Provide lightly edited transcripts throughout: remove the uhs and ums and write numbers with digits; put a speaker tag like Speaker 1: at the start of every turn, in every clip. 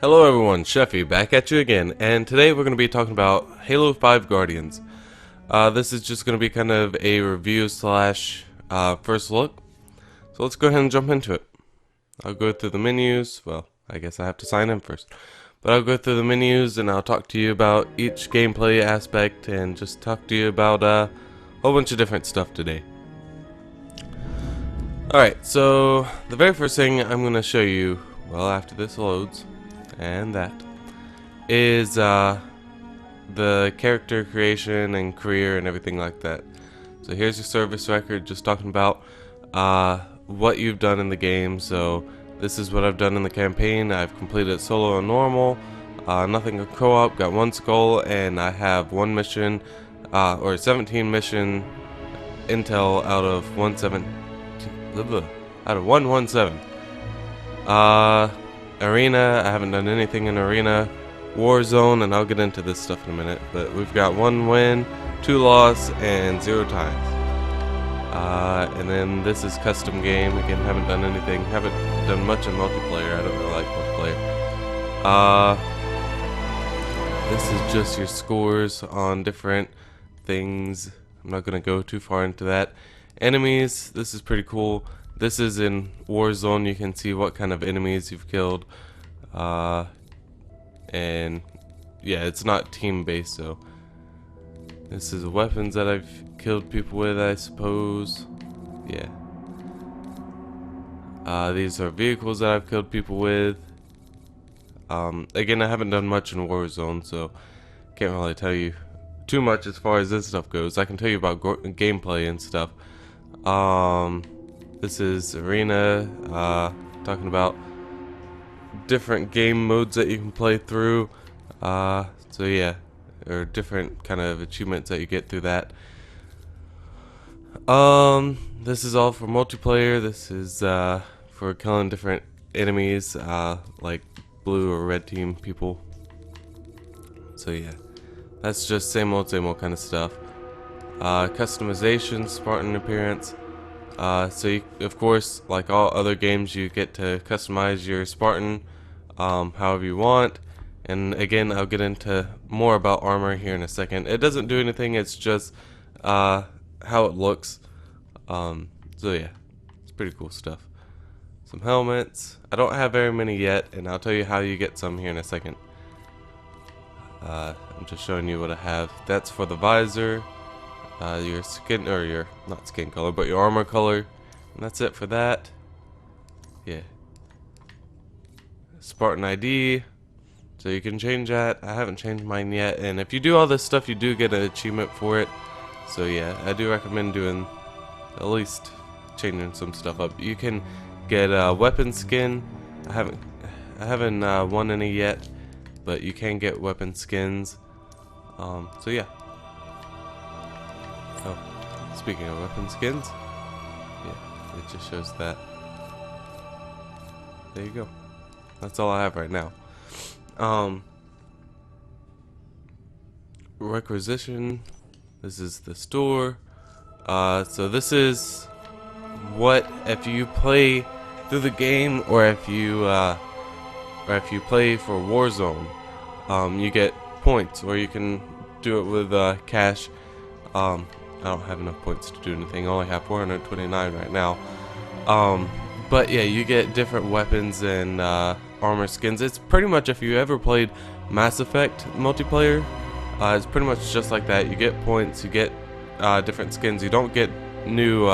Speaker 1: Hello everyone, Sheffy back at you again, and today we're going to be talking about Halo 5 Guardians. This is just going to be kind of a review slash first look, so let's go ahead and jump into it. I'll go through the menus. Well, I guess I have to sign in first, but I'll go through the menus and I'll talk to you about each gameplay aspect and just talk to you about a whole bunch of different stuff today. Alright, so the very first thing I'm going to show you, well, after this loads, and that is the character creation and career and everything like that. So here's your service record, just talking about what you've done in the game. So this is what I've done in the campaign. I've completed solo and normal, nothing in co-op, got 1 skull, and I have 1 mission or 17 mission intel out of 117. Arena, I haven't done anything in Arena. Warzone, and I'll get into this stuff in a minute, but we've got 1 win, 2 loss, and 0 times. And then this is custom game. Again, haven't done anything, haven't done much in multiplayer. I don't really like multiplayer. This is just your scores on different things. I'm not going to go too far into that. Enemies, this is pretty cool. This is in Warzone. You can see what kind of enemies you've killed. And yeah, it's not team based, so this is weapons that I've killed people with, I suppose. Yeah. These are vehicles that I've killed people with. Again, I haven't done much in Warzone, so can't really tell you too much as far as this stuff goes. I can tell you about gameplay and stuff. This is Arena, talking about different game modes that you can play through. So yeah, or different kind of achievements that you get through that. This is all for multiplayer. This is for killing different enemies, like blue or red team people. So yeah, that's just same old kind of stuff. Customization, Spartan appearance. So you, of course, like all other games, you get to customize your Spartan however you want. And again, I'll get into more about armor here in a second. It doesn't do anything, it's just how it looks. So yeah, it's pretty cool stuff. Some helmets. I don't have very many yet, and I'll tell you how you get some here in a second. I'm just showing you what I have. That's for the visor. Your skin, or your, not skin color, but your armor color, and that's it for that. Yeah. Spartan ID, so you can change that. I haven't changed mine yet, and if you do all this stuff, you do get an achievement for it. So yeah, I do recommend doing at least changing some stuff up. You can get a weapon skin. I haven't won any yet, but you can get weapon skins. So yeah. Oh, speaking of weapon skins, yeah, it just shows that. There you go. That's all I have right now. Requisition. This is the store. So this is what, if you play through the game, or if you play for Warzone, you get points, or you can do it with cash. I don't have enough points to do anything. I only have 429 right now. But yeah, you get different weapons and armor skins. It's pretty much, if you ever played Mass Effect multiplayer, it's pretty much just like that. You get points, you get different skins. You don't get new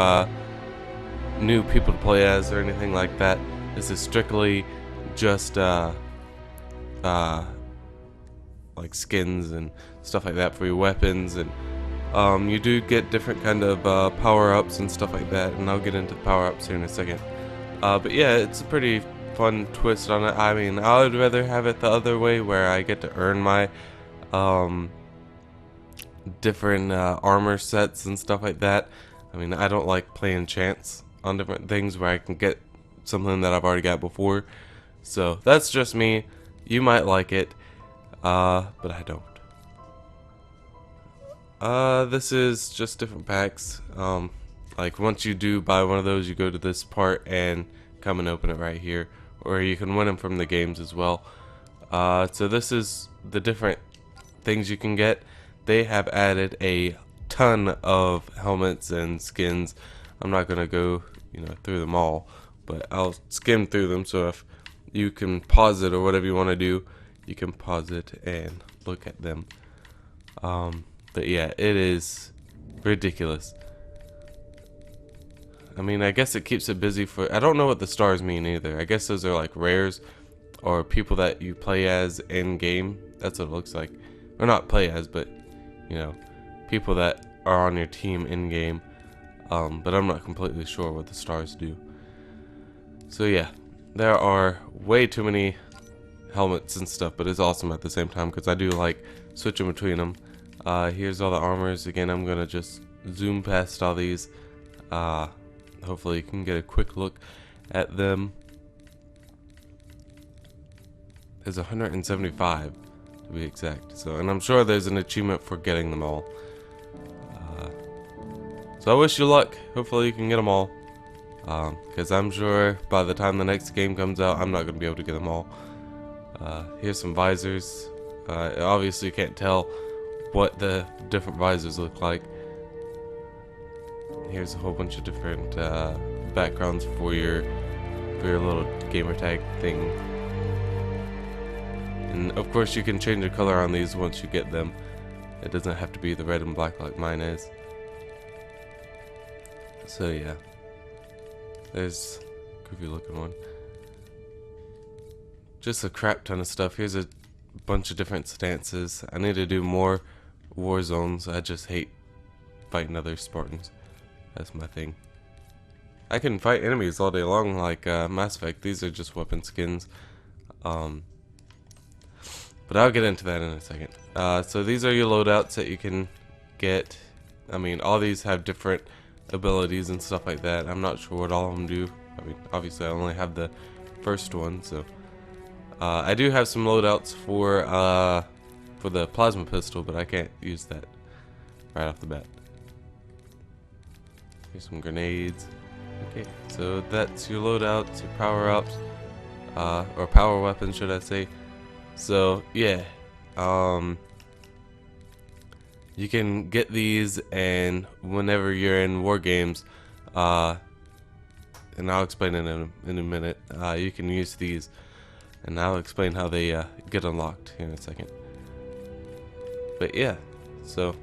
Speaker 1: people to play as or anything like that. This is strictly just like skins and stuff like that for your weapons. And you do get different kind of power-ups and stuff like that, and I'll get into power-ups here in a second. But yeah, it's a pretty fun twist on it. I mean, I would rather have it the other way, where I get to earn my different armor sets and stuff like that. I mean, I don't like playing chance on different things where I can get something that I've already got before. So that's just me. You might like it, but I don't. This is just different packs. Like once you do buy one of those, you go to this part and come and open it right here, or you can win them from the games as well. So this is the different things you can get. They have added a ton of helmets and skins. I'm not gonna go, through them all, but I'll skim through them. So if you can pause it or whatever you want to do, you can pause it and look at them. But yeah, it is ridiculous. I mean, I guess it keeps it busy for... I don't know what the stars mean either. I guess those are like rares or people that you play as in game. That's what it looks like. Or not play as, but people that are on your team in game. But I'm not completely sure what the stars do. So yeah, there are way too many helmets and stuff, but it's awesome at the same time because I do like switching between them. Here's all the armors. Again, I'm gonna just zoom past all these. Hopefully you can get a quick look at them. There's 175 to be exact. So, and I'm sure there's an achievement for getting them all. So I wish you luck. Hopefully you can get them all. Because I'm sure by the time the next game comes out, I'm not going to be able to get them all. Here's some visors. Obviously you can't tell what the different visors look like. Here's a whole bunch of different backgrounds for your little gamer tag thing. And of course you can change the color on these once you get them. It doesn't have to be the red and black like mine is. So yeah. There's a goofy looking one. Just a crap ton of stuff. Here's a bunch of different stances. I need to do more war zones. I just hate fighting other Spartans. That's my thing. I can fight enemies all day long like Mass Effect. These are just weapon skins. But I'll get into that in a second. So these are your loadouts that you can get. I mean, all these have different abilities and stuff like that. I'm not sure what all of them do. I mean, obviously I only have the first one, so I do have some loadouts for the plasma pistol, but I can't use that right off the bat. Here's some grenades. Okay, so that's your loadouts, your power-ups, or power weapons, should I say. So, yeah, you can get these, and whenever you're in war games, and I'll explain it in a minute, you can use these, and I'll explain how they get unlocked here in a second. But yeah, so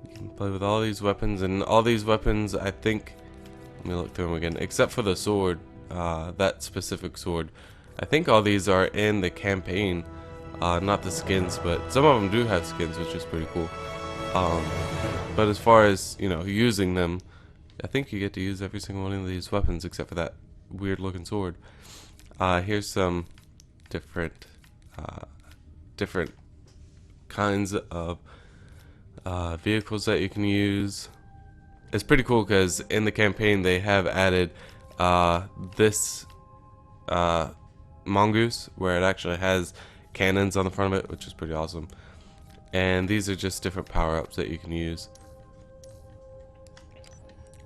Speaker 1: you can play with all these weapons, and all these weapons, I think, let me look through them again, except for the sword, that specific sword. I think all these are in the campaign, not the skins, but some of them do have skins, which is pretty cool. But as far as, using them, I think you get to use every single one of these weapons except for that weird looking sword. Here's some different kinds of vehicles that you can use. It's pretty cool because in the campaign they have added this mongoose where it actually has cannons on the front of it, which is pretty awesome. And these are just different power-ups that you can use.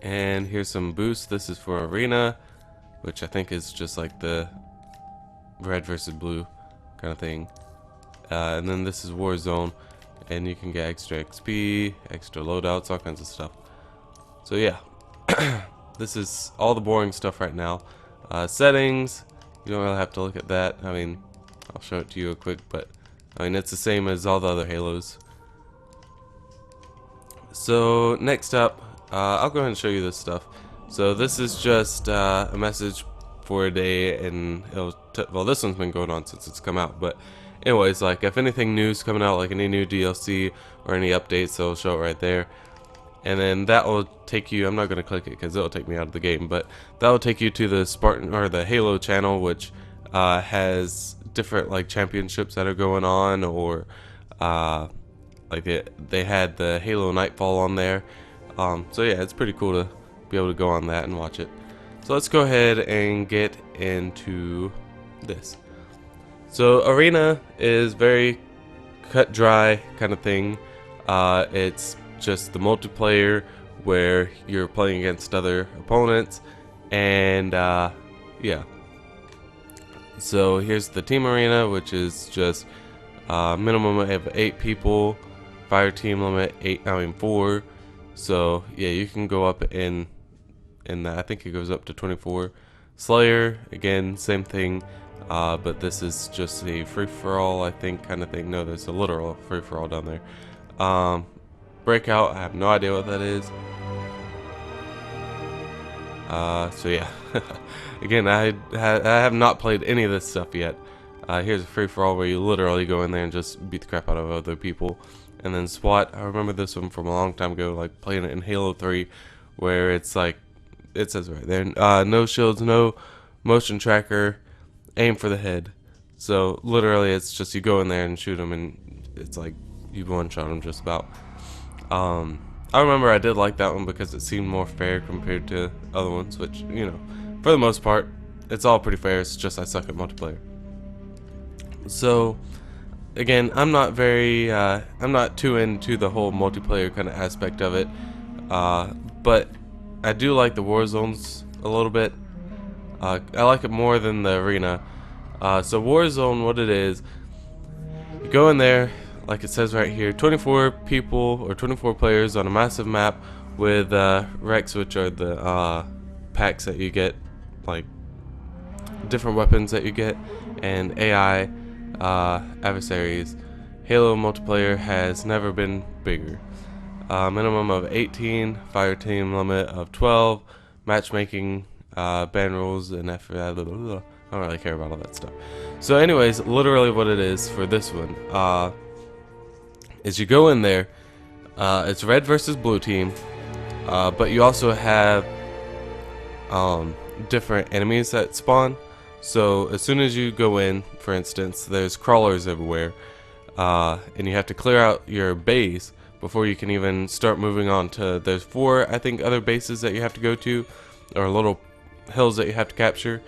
Speaker 1: And here's some boosts. This is for arena, which I think is just like the red versus blue kind of thing. And then this is Warzone, and you can get extra XP, extra loadouts, all kinds of stuff. So yeah, this is all the boring stuff right now. Settings, you don't really have to look at that. I mean, I'll show it to you real quick, but I mean, it's the same as all the other Halos. So next up, I'll go ahead and show you this stuff. So this is just a message for a day, and well, this one's been going on since it's come out, but anyways, like if anything new is coming out, like any new DLC or any updates, it'll show it right there. And then that will take you, I'm not going to click it because it'll take me out of the game, but that will take you to the Spartan or the Halo channel, which has different like championships that are going on, or like they had the Halo Nightfall on there. So yeah, it's pretty cool to be able to go on that and watch it. So let's go ahead and get into this. So arena is very cut dry kind of thing. It's just the multiplayer where you're playing against other opponents, and yeah, So here's the team arena, which is just minimum of 8 people. Fire team limit 4. So yeah, you can go up in that. I think it goes up to 24. Slayer, again, same thing, but this is just a free-for-all, I think, kind of thing. No, there's a literal free-for-all down there. Breakout, I have no idea what that is. So yeah, again, I have not played any of this stuff yet. Here's a free-for-all where you literally go in there and just beat the crap out of other people. And then SWAT, I remember this one from a long time ago, like playing it in Halo 3, where it's like, it says right there, no shields, no motion tracker, aim for the head. So literally it's just you go in there and shoot them, and it's like you one-shot them just about. I remember I did like that one because it seemed more fair compared to other ones, which, you know, for the most part, it's all pretty fair. It's just I suck at multiplayer. So again, I'm not too into the whole multiplayer kind of aspect of it, but I do like the war zones a little bit. I like it more than the arena. So Warzone, what it is, you go in there, like it says right here, 24 people or 24 players on a massive map with Rex, which are the packs that you get, like different weapons that you get, and AI adversaries. Halo multiplayer has never been bigger. Minimum of 18, fire team limit of 12, matchmaking, ban rules, and I don't really care about all that stuff. So anyways, literally what it is for this one is you go in there, it's red versus blue team, but you also have different enemies that spawn. So as soon as you go in, for instance, there's crawlers everywhere, and you have to clear out your base before you can even start moving on to, there's 4, I think, other bases that you have to go to, or little hills that you have to capture,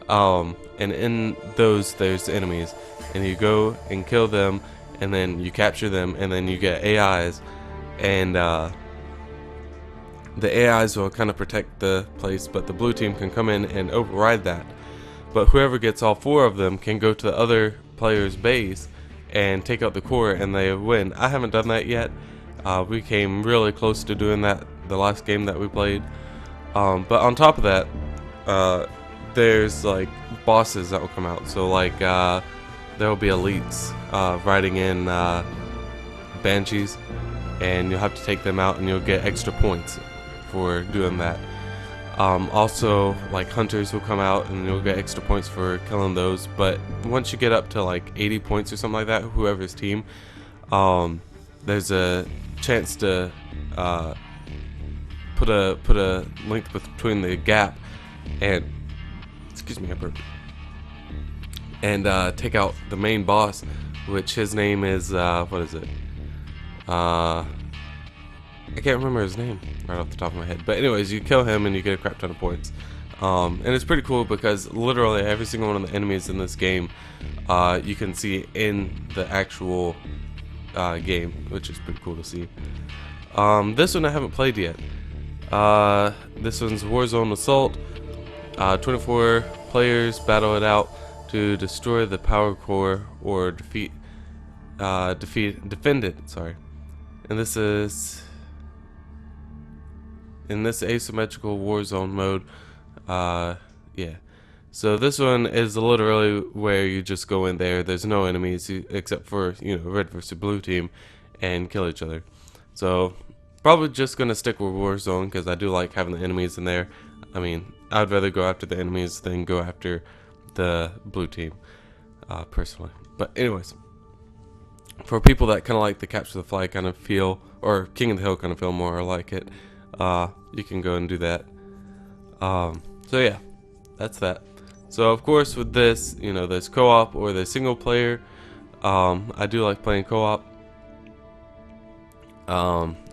Speaker 1: and in those there's enemies, and you go and kill them, and then you capture them, and then you get AIs, and the AIs will kind of protect the place, but the blue team can come in and override that. But whoever gets all 4 of them can go to the other player's base and take out the core, and they win. I haven't done that yet. We came really close to doing that the last game that we played. But on top of that, there's like bosses that will come out. So like there will be elites riding in banshees, and you'll have to take them out, and you'll get extra points for doing that. Also, like hunters will come out, and you'll get extra points for killing those. But once you get up to like 80 points or something like that, whoever's team, there's a chance to put a link between the gap and, excuse me, I burped, and take out the main boss, which his name is what is it? I can't remember his name right off the top of my head, but anyways, you kill him and you get a crap ton of points. And it's pretty cool because literally every single one of the enemies in this game you can see in the actual game, which is pretty cool to see. This one I haven't played yet. This one's Warzone Assault. 24 players battle it out to destroy the power core or defend it. Sorry. And this is in this asymmetrical Warzone mode. Yeah. So this one is literally where you just go in there. There's no enemies except for, you know, red versus blue team, and kill each other. So probably just gonna stick with Warzone because I do like having the enemies in there. I mean, I'd rather go after the enemies than go after the blue team, personally. But anyways, for people that kind of like the capture the flag kind of feel, or King of the Hill kind of feel more like it, you can go and do that. So yeah, that's that. So of course with this, you know, there's co-op or there's single player. I do like playing co-op.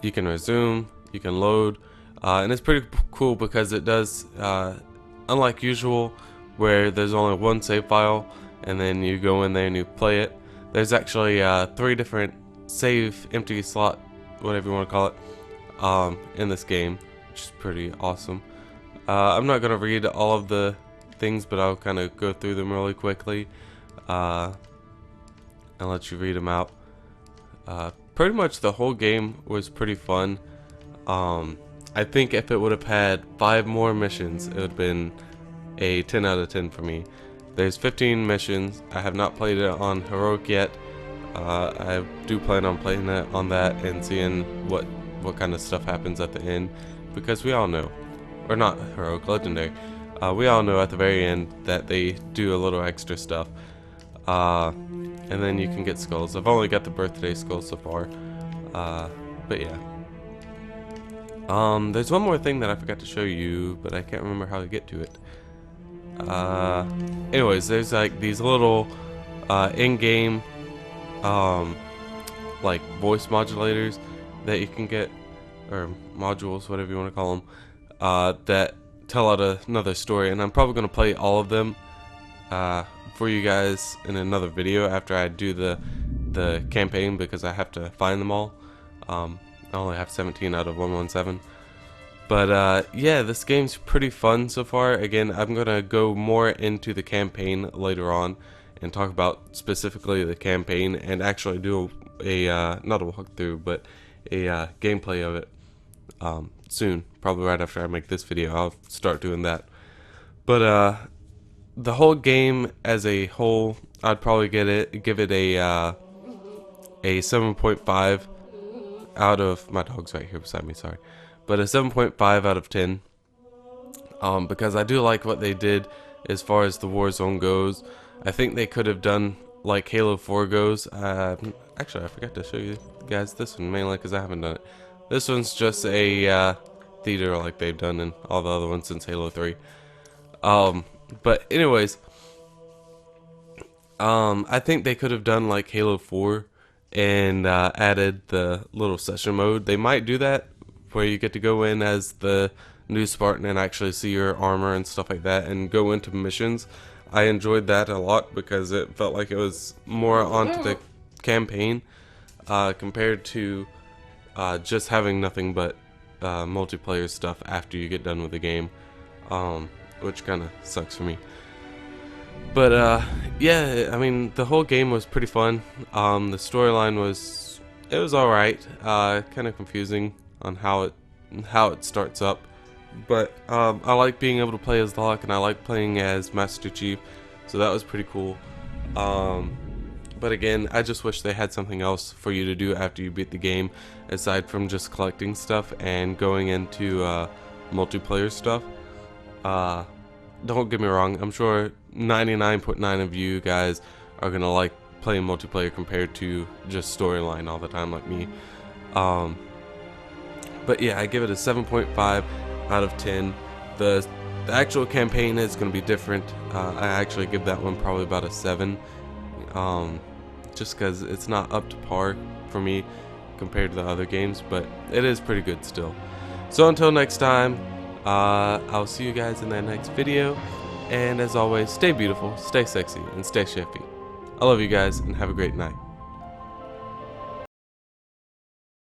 Speaker 1: You can resume, you can load, and it's pretty cool because it does, unlike usual where there's only one save file and then you go in there and you play it, there's actually 3 different save empty slot, whatever you want to call it, in this game, which is pretty awesome. I'm not going to read all of the things, but I'll kind of go through them really quickly and let you read them out. Pretty much the whole game was pretty fun. I think if it would have had 5 more missions, it would have been a 10 out of 10 for me. There's 15 missions. I have not played it on Heroic yet. I do plan on playing it on that and seeing what kind of stuff happens at the end, because we all know, or not Heroic, Legendary, we all know at the very end that they do a little extra stuff, and then you can get skulls. I've only got the birthday skull so far, but yeah. There's one more thing that I forgot to show you, but I can't remember how to get to it. Anyways, there's like these little in-game like voice modulators that you can get, or modules, whatever you want to call them, that tell out another story, and I'm probably going to play all of them for you guys in another video after I do the campaign, because I have to find them all. I only have 17 out of 117. But yeah, this game's pretty fun so far. Again, I'm going to go more into the campaign later on and talk about specifically the campaign, and actually do a not a walkthrough, but a gameplay of it soon. Probably right after I make this video, I'll start doing that. But the whole game as a whole, I'd probably give it a 7.5 out of, my dog's right here beside me, sorry, but a 7.5 out of 10, because I do like what they did as far as the Warzone goes. I think they could have done like Halo 4 goes. Actually, I forgot to show you guys this one, mainly because I haven't done it. This one's just a theater like they've done in all the other ones since Halo 3. But anyways, I think they could have done like Halo 4 and added the little session mode. They might do that, where you get to go in as the new Spartan and actually see your armor and stuff like that and go into missions. I enjoyed that a lot because it felt like it was more onto the campaign compared to just having nothing but multiplayer stuff after you get done with the game, which kind of sucks for me. But yeah, I mean, the whole game was pretty fun. The storyline was alright, kind of confusing on how it starts up. But I like being able to play as the Hawk, and I like playing as Master Chief, so that was pretty cool. But again, I just wish they had something else for you to do after you beat the game, aside from just collecting stuff and going into multiplayer stuff. Don't get me wrong, I'm sure 99.9% of you guys are gonna like playing multiplayer compared to just storyline all the time like me. But yeah, I give it a 7.5 out of 10. The actual campaign is going to be different. I actually give that one probably about a 7, just because it's not up to par for me compared to the other games, but it is pretty good still. So until next time, I'll see you guys in that next video, and as always, stay beautiful, stay sexy, and stay shifty. I love you guys, and have a great night.